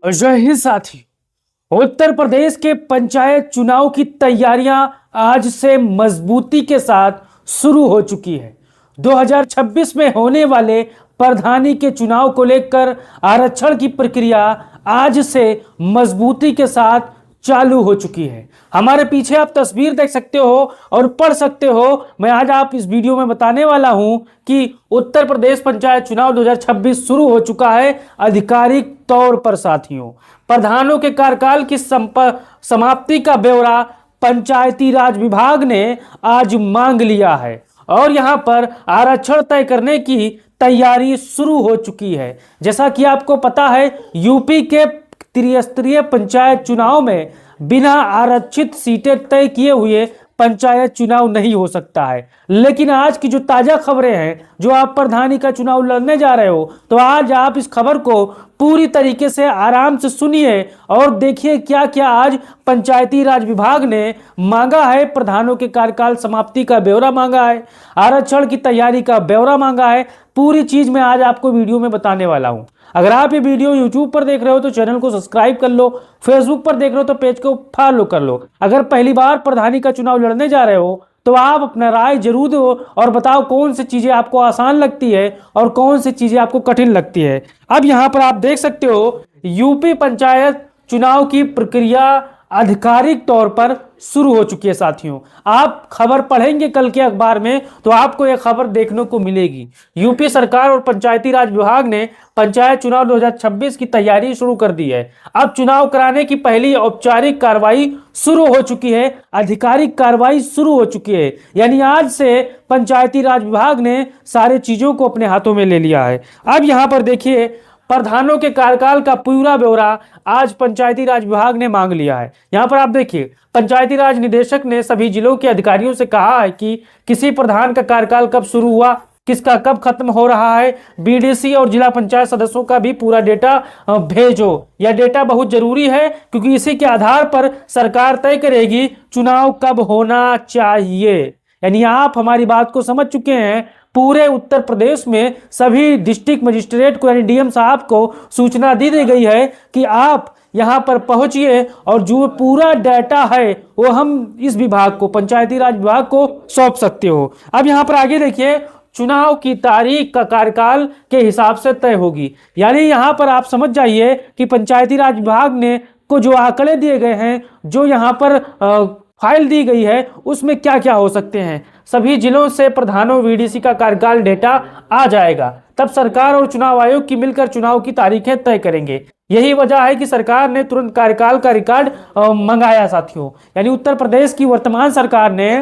जय हिंद साथी। उत्तर प्रदेश के पंचायत चुनाव की तैयारियां आज से मजबूती के साथ शुरू हो चुकी है। 2026 में होने वाले प्रधानी के चुनाव को लेकर आरक्षण की प्रक्रिया आज से मजबूती के साथ चालू हो चुकी है। हमारे पीछे आप तस्वीर देख सकते हो और पढ़ सकते हो। मैं आज आप इस वीडियो में बताने वाला हूं कि उत्तर प्रदेश पंचायत चुनाव 2026 शुरू हो चुका है आधिकारिक तौर पर। साथियों, प्रधानों के कार्यकाल की समाप्ति का ब्यौरा पंचायती राज विभाग ने आज मांग लिया है और यहां पर आरक्षण तय करने की तैयारी शुरू हो चुकी है। जैसा कि आपको पता है, यूपी के त्रिस्तरीय पंचायत चुनाव में बिना आरक्षित सीटें तय किए हुए पंचायत चुनाव नहीं हो सकता है। लेकिन आज की जो ताजा खबरें हैं, जो आप प्रधानी का चुनाव लड़ने जा रहे हो, तो आज आप इस खबर को पूरी तरीके से आराम से सुनिए और देखिए क्या क्या आज पंचायती राज विभाग ने मांगा है। प्रधानों के कार्यकाल समाप्ति का ब्यौरा मांगा है, आरक्षण की तैयारी का ब्यौरा मांगा है। पूरी चीज मैं आज आपको वीडियो में बताने वाला हूं। अगर आप ये वीडियो YouTube पर देख रहे हो तो चैनल को सब्सक्राइब कर लो, फेसबुक पर देख रहे हो तो पेज को फॉलो कर लो। अगर पहली बार प्रधानी का चुनाव लड़ने जा रहे हो तो आप अपना राय जरूर दो और बताओ कौन सी चीजें आपको आसान लगती है और कौन सी चीजें आपको कठिन लगती है। अब यहां पर आप देख सकते हो, यूपी पंचायत चुनाव की प्रक्रिया आधिकारिक तौर पर शुरू हो चुकी है। साथियों, आप खबर पढ़ेंगे कल के अखबार में तो आपको यह खबर देखने को मिलेगी। यूपी सरकार और पंचायती राज विभाग ने पंचायत चुनाव 2026 की तैयारी शुरू कर दी है। अब चुनाव कराने की पहली औपचारिक कार्रवाई शुरू हो चुकी है, आधिकारिक कार्रवाई शुरू हो चुकी है। यानी आज से पंचायती राज विभाग ने सारे चीजों को अपने हाथों में ले लिया है। अब यहां पर देखिए, प्रधानों के कार्यकाल का पूरा ब्यौरा आज पंचायती राज विभाग ने मांग लिया है। यहां पर आप देखिए, पंचायती राज निदेशक ने सभी जिलों के अधिकारियों से कहा है कि किसी प्रधान का कार्यकाल कब शुरू हुआ, किसका कब खत्म हो रहा है। बीडीसी और जिला पंचायत सदस्यों का भी पूरा डेटा भेजो। यह डेटा बहुत जरूरी है क्योंकि इसी के आधार पर सरकार तय करेगी चुनाव कब होना चाहिए। यानी आप हमारी बात को समझ चुके हैं। पूरे उत्तर प्रदेश में सभी डिस्ट्रिक्ट मजिस्ट्रेट को यानी डीएम साहब को सूचना दी गई है कि आप यहां पर पहुंचिए और जो पूरा डाटा है वो हम इस विभाग को, पंचायती राज विभाग को सौंप सकते हो। अब यहां पर आगे देखिए, चुनाव की तारीख का कार्यकाल के हिसाब से तय होगी। यानी यहां पर आप समझ जाइए कि पंचायती राज विभाग ने को जो आंकड़े दिए गए हैं, जो यहां पर फाइल दी गई है, उसमें क्या क्या हो सकते हैं। सभी जिलों से प्रधानों वीडीसी का कार्यकाल डेटा आ जाएगा। तब सरकार और चुनाव आयोग की मिलकर चुनाव की तारीखें तय करेंगे। यही वजह है कि सरकार ने तुरंत कार्यकाल का रिकॉर्ड मंगाया। साथियों, यानी उत्तर प्रदेश की वर्तमान सरकार ने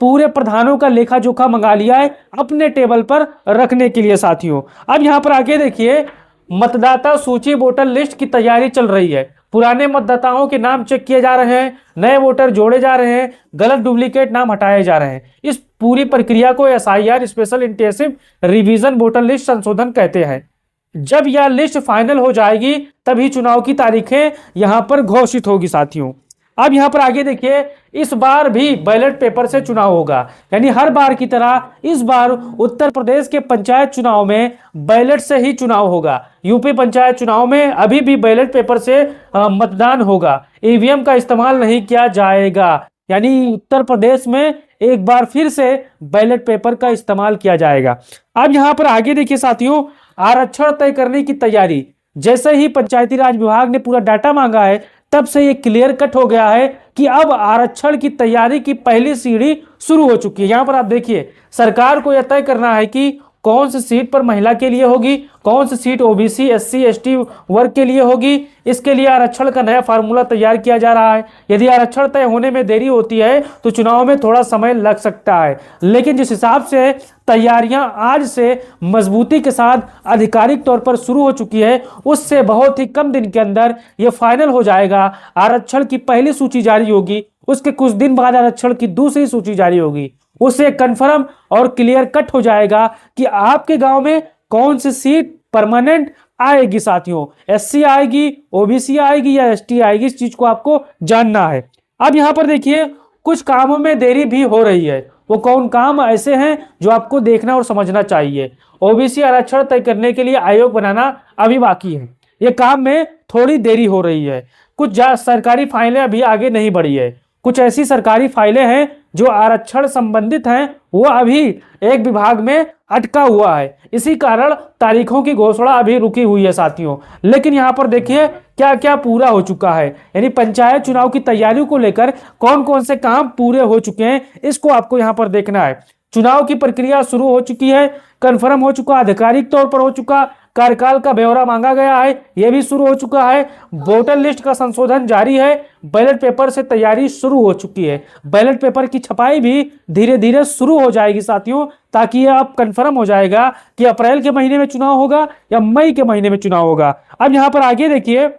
पूरे प्रधानों का लेखा जोखा मंगा लिया है अपने टेबल पर रखने के लिए। साथियों, अब यहां पर आगे देखिए, मतदाता सूची वोटर लिस्ट की तैयारी चल रही है। पुराने मतदाताओं के नाम चेक किए जा रहे हैं, नए वोटर जोड़े जा रहे हैं, गलत डुप्लीकेट नाम हटाए जा रहे हैं। इस पूरी प्रक्रिया को SIR special intensive revision voter list संशोधन कहते हैं। जब यह लिस्ट फाइनल हो जाएगी तभी चुनाव की तारीखें यहां पर घोषित होगी। साथियों, अब यहां पर आगे देखिए, इस बार भी बैलेट पेपर से चुनाव होगा। यानी हर बार की तरह इस बार उत्तर प्रदेश के पंचायत चुनाव में बैलेट से ही चुनाव होगा। यूपी पंचायत चुनाव में अभी भी बैलेट पेपर से मतदान होगा, ईवीएम का इस्तेमाल नहीं किया जाएगा। यानी उत्तर प्रदेश में एक बार फिर से बैलेट पेपर का इस्तेमाल किया जाएगा। अब यहां पर आगे देखिए साथियों, आरक्षण तय करने की तैयारी। जैसे ही पंचायती राज विभाग ने पूरा डाटा मांगा है, तब से ये क्लियर कट हो गया है कि अब आरक्षण की तैयारी की पहली सीढ़ी शुरू हो चुकी है। यहां पर आप देखिए, सरकार को यह तय करना है कि कौन सी सीट पर महिला के लिए होगी, कौन सी सीट ओबीसी एससी एसटी वर्ग के लिए होगी। इसके लिए आरक्षण का नया फार्मूला तैयार किया जा रहा है। यदि आरक्षण तय होने में देरी होती है तो चुनाव में थोड़ा समय लग सकता है, लेकिन जिस हिसाब से तैयारियां आज से मजबूती के साथ आधिकारिक तौर पर शुरू हो चुकी है, उससे बहुत ही कम दिन के अंदर यह फाइनल हो जाएगा। आरक्षण की पहली सूची जारी होगी, उसके कुछ दिन बाद आरक्षण की दूसरी सूची जारी होगी। उससे कंफर्म और क्लियर कट हो जाएगा कि आपके गांव में कौन सी सीट परमानेंट आएगी। साथियों, एससी आएगी, ओबीसी आएगी या एसटी आएगी, इस चीज को आपको जानना है। अब यहां पर देखिए, कुछ कामों में देरी भी हो रही है। वो कौन काम ऐसे हैं जो आपको देखना और समझना चाहिए। ओबीसी आरक्षण तय करने के लिए आयोग बनाना अभी बाकी है। ये काम में थोड़ी देरी हो रही है। कुछ सरकारी फाइलें अभी आगे नहीं बढ़ी है। कुछ ऐसी सरकारी फाइलें हैं जो आरक्षण संबंधित हैं, वो अभी एक विभाग में अटका हुआ है। इसी कारण तारीखों की घोषणा अभी रुकी हुई है साथियों। लेकिन यहाँ पर देखिए क्या क्या पूरा हो चुका है, यानी पंचायत चुनाव की तैयारियों को लेकर कौन कौन से काम पूरे हो चुके हैं, इसको आपको यहाँ पर देखना है। चुनाव की प्रक्रिया शुरू हो चुकी है, कन्फर्म हो चुका, आधिकारिक तौर पर हो चुका, कार्यकाल का ब्यौरा मांगा गया है, यह भी शुरू हो चुका है। वोटर लिस्ट का संशोधन जारी है, बैलेट पेपर से तैयारी शुरू हो चुकी है। बैलेट पेपर की छपाई भी धीरे धीरे शुरू हो जाएगी साथियों, ताकि यह अब कन्फर्म हो जाएगा कि अप्रैल के महीने में चुनाव होगा या मई के महीने में चुनाव होगा। अब यहां पर आगे देखिए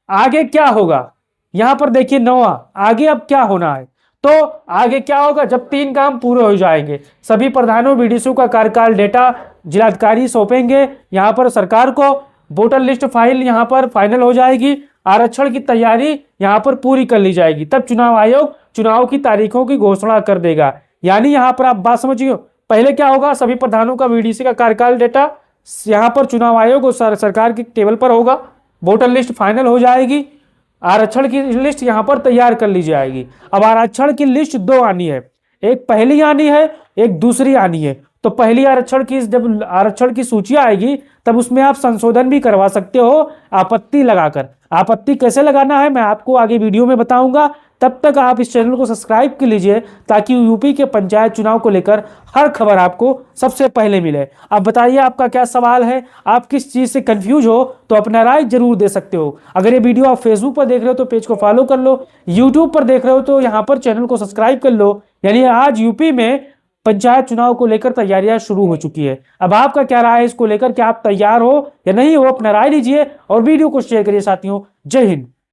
आगे क्या होगा, यहां पर देखिए 9वां, आगे अब क्या होना है। तो आगे क्या होगा, जब 3 काम पूरे हो जाएंगे, सभी प्रधानों बीडीसी का कार्यकाल डेटा जिलाधिकारी सौंपेंगे यहां पर सरकार को, वोटर लिस्ट फाइल यहां पर फाइनल हो जाएगी, आरक्षण की तैयारी यहां पर पूरी कर ली जाएगी, तब चुनाव आयोग चुनाव की तारीखों की घोषणा कर देगा। यानी यहां पर आप बात समझिए, पहले क्या होगा, सभी प्रधानों का बीडीसी का कार्यकाल डेटा यहां पर चुनाव आयोग और सरकार के टेबल पर होगा, वोटर लिस्ट फाइनल हो जाएगी, आरक्षण की लिस्ट यहां पर तैयार कर ली जाएगी। अब आरक्षण की लिस्ट 2 आनी है, एक पहली आनी है, एक दूसरी आनी है। तो पहली आरक्षण की जब आरक्षण की सूची आएगी तब उसमें आप संशोधन भी करवा सकते हो आपत्ति लगाकर। आपत्ति कैसे लगाना है मैं आपको आगे वीडियो में बताऊंगा। तब तक आप इस चैनल को सब्सक्राइब कर लीजिए ताकि यूपी के पंचायत चुनाव को लेकर हर खबर आपको सबसे पहले मिले। अब बताइए आपका क्या सवाल है, आप किस चीज़ से कंफ्यूज हो तो अपना राय जरूर दे सकते हो। अगर ये वीडियो आप फेसबुक पर देख रहे हो तो पेज को फॉलो कर लो, यूट्यूब पर देख रहे हो तो यहाँ पर चैनल को सब्सक्राइब कर लो। यानी आज यूपी में पंचायत चुनाव को लेकर तैयारियां शुरू हो चुकी है। अब आपका क्या राय है इसको लेकर, क्या आप तैयार हो या नहीं हो, अपना राय दीजिए और वीडियो को शेयर करिए साथियों। जय हिंद।